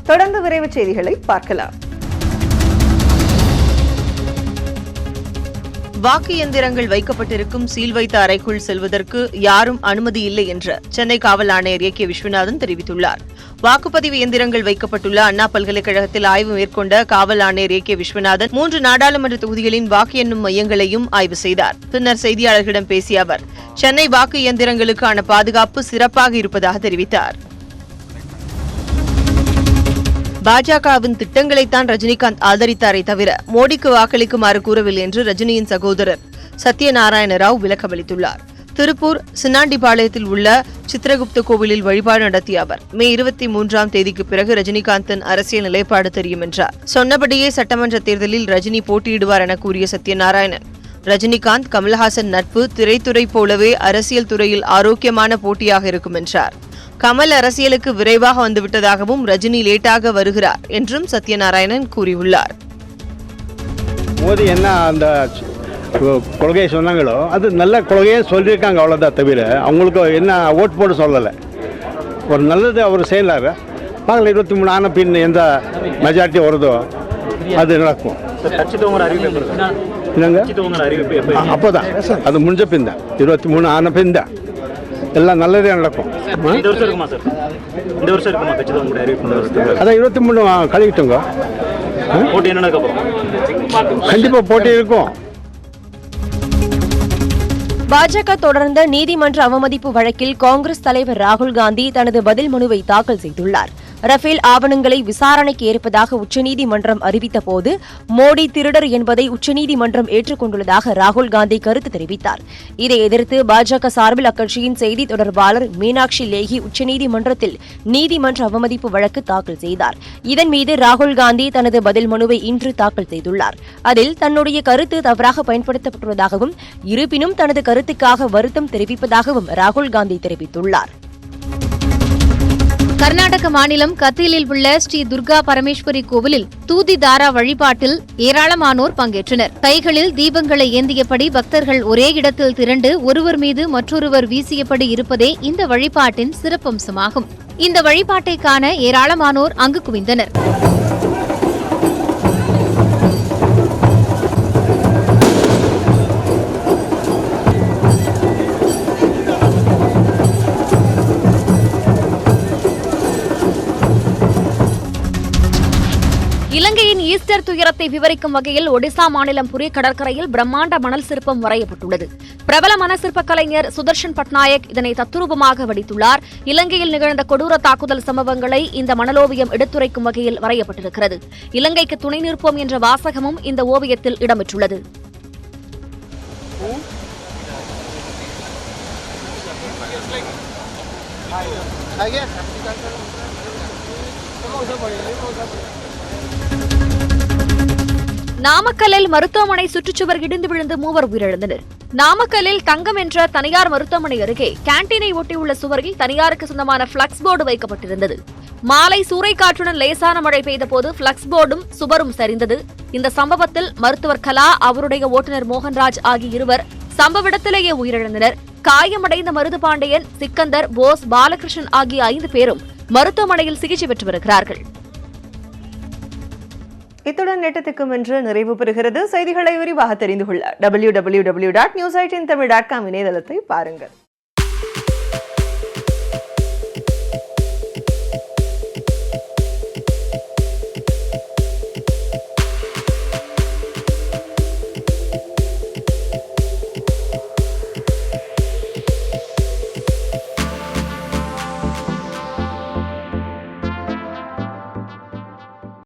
தொடர்ந்து விரைவு செய்திகளை பார்க்கலாம். வாக்கு இயந்திரங்கள் வைக்கப்பட்டிருக்கும் சீல் வைத்த அறைக்குள் செல்வதற்கு யாரும் அனுமதி இல்லை என்று சென்னை காவல் ஆணையர் கே விஸ்வநாதன் தெரிவித்துள்ளார். வாக்குப்பதிவு இயந்திரங்கள் வைக்கப்பட்டுள்ள அண்ணா பல்கலைக்கழகத்தில் ஆய்வு மேற்கொண்ட காவல் ஆணையர் கே விஸ்வநாதன் 3 நாடாளுமன்ற தொகுதிகளின் வாக்கு எண்ணும் மையங்களையும் ஆய்வு செய்தார். பின்னர் செய்தியாளர்களிடம் பேசிய அவர், சென்னை வாக்கு இயந்திரங்களுக்கான பாதுகாப்பு சிறப்பாக இருப்பதாக தெரிவித்தார். பாஜகவின் திட்டங்களைத்தான் ரஜினிகாந்த் ஆதரித்தாரே தவிர மோடிக்கு வாக்களிக்குமாறு கூறவில்லை என்று ரஜினியின் சகோதரர் சத்யநாராயண ராவ் விளக்கமளித்துள்ளார். திருப்பூர் சின்னாண்டிபாளையத்தில் உள்ள சித்ரகுப்த கோவிலில் வழிபாடு நடத்திய அவர், மே 23ஆம் தேதிக்கு பிறகு ரஜினிகாந்தின் அரசியல் நிலைப்பாடு தெரியும் என்றார். சொன்னபடியே சட்டமன்ற தேர்தலில் ரஜினி போட்டியிடுவார் என கூறிய சத்யநாராயணன், ரஜினிகாந்த் கமல்ஹாசன் நட்பு திரைத்துறை போலவே அரசியல் துறையில் ஆரோக்கியமான போட்டியாக இருக்கும் என்றார். கமல் அரசியலுக்கு விரைவாக வந்துவிட்டதாகவும் ரஜினி லேட்டாக வருகிறார் என்றும் சத்யநாராயணன் கூறியுள்ளார். மோடி என்ன அந்த கொள்கையை சொன்னாங்களோ அது நல்ல கொள்கையை சொல்லியிருக்காங்க, அவ்வளோதான் தவிர அவங்களுக்கு என்ன ஓட்டு போட்டு சொல்லலை. ஒரு நல்லது அவர் செய்யலாரு. பார்க்கல 23 ஆன பின் எந்த மெஜாரிட்டி வருதோ அது நடக்கும். அப்போதான் அது முடிஞ்ச பின் தான் 23 ஆன பின் தான் எல்லாம் நல்லதே நடக்கும். அதான் 23 கழிக்கிட்டோங்க. கண்டிப்பா போட்டி இருக்கும். பாஜக தொடர்ந்த நீதிமன்ற அவமதிப்பு வழக்கில் காங்கிரஸ் தலைவர் ராகுல் காந்தி தனது பதில் மனுவை தாக்கல் செய்துள்ளார். ரஃபேல் ஆவணங்களை விசாரணைக்கு ஏற்பதாக உச்சநீதிமன்றம் அறிவித்தபோது மோடி திருடர் என்பதை உச்சநீதிமன்றம் ஏற்றுக்கொண்டுள்ளதாக ராகுல் காந்தி கருத்து தெரிவித்தார். இதை எதிர்த்து பாஜக சார்பில் அக்கட்சியின் செய்தி தொடர்பாளர் மீனாட்சி லேகி உச்சநீதிமன்றத்தில் நீதிமன்ற அவமதிப்பு வழக்கு தாக்கல் செய்தார். இதன் மீது ராகுல் காந்தி தனது பதில் மனுவை இன்று தாக்கல் செய்துள்ளார். அதில் தன்னுடைய கருத்து தவறாக பயன்படுத்தப்பட்டுள்ளதாகவும் இருப்பினும் தனது கருத்துக்காக வருத்தம் தெரிவிப்பதாகவும் ராகுல் காந்தி தெரிவித்துள்ளார். கர்நாடக மாநிலம் கத்தீலில் உள்ள ஸ்ரீ துர்கா பரமேஸ்வரி கோவிலில் தூதி தாரா வழிபாட்டில் ஏராளமானோர் பங்கேற்றனர். கைகளில் தீபங்களை ஏந்தியபடி பக்தர்கள் ஒரே இடத்தில் திரண்டு ஒருவர் மீது மற்றொருவர் வீசியபடி இருப்பதே இந்த வழிபாட்டின் சிறப்பம்சமாகும். இந்த வழிபாட்டை காண ஏராளமானோர் அங்கு குவிந்தனர். இலங்கையின் ஈஸ்டர் துயரத்தை விவரிக்கும் வகையில் ஒடிசா மாநிலம் புரி கடற்கரையில் பிரம்மாண்ட மணல் சிற்பம் வரையப்பட்டுள்ளது. பிரபல மனசிற்ப கலைஞர் சுதர்ஷன் பட்நாயக் இதனை தத்துரூபமாக வடித்துள்ளார். இலங்கையில் நிகழ்ந்த கொடூர தாக்குதல் சம்பவங்களை இந்த மணலோவியம் எடுத்துரைக்கும் வகையில் வரையப்பட்டிருக்கிறது. இலங்கைக்கு துணை நிற்போம் என்ற வாசகமும் இந்த ஓவியத்தில் இடம்பெற்றுள்ளது. நாமக்கல்லில் மருத்துவமனை சுற்றுச்சுவர் இடிந்து விழுந்து 3 உயிரிழந்தனர். நாமக்கல்லில் தங்கம் என்ற தனியார் மருத்துவமனை அருகே கேண்டீனை ஒட்டியுள்ள சுவரில் தனியாருக்கு சொந்தமான பிளக்ஸ் போர்டு வைக்கப்பட்டிருந்தது. மாலை சூறைக்காற்றுடன் லேசான மழை பெய்தபோது பிளக்ஸ் போர்டும் சுவரும் சரிந்தது. இந்த சம்பவத்தில் மருத்துவர் கலா, அவருடைய ஓட்டுநர் மோகன்ராஜ் ஆகிய இருவர் சம்பவ இடத்திலேயே உயிரிழந்தனர். காயமடைந்த மருது பாண்டியன், சிக்கந்தர், போஸ், பாலகிருஷ்ணன் ஆகிய 5 பேரும் மருத்துவமனையில் சிகிச்சை பெற்று வருகிறார்கள். இத்துடன் நேட்டத்துக்கும் என்று நிறைவு பெறுகிறது. செய்திகளை விரிவாக தெரிந்து கொள்ள www.newseightintamil.com இணையதளத்தை பாருங்கள்.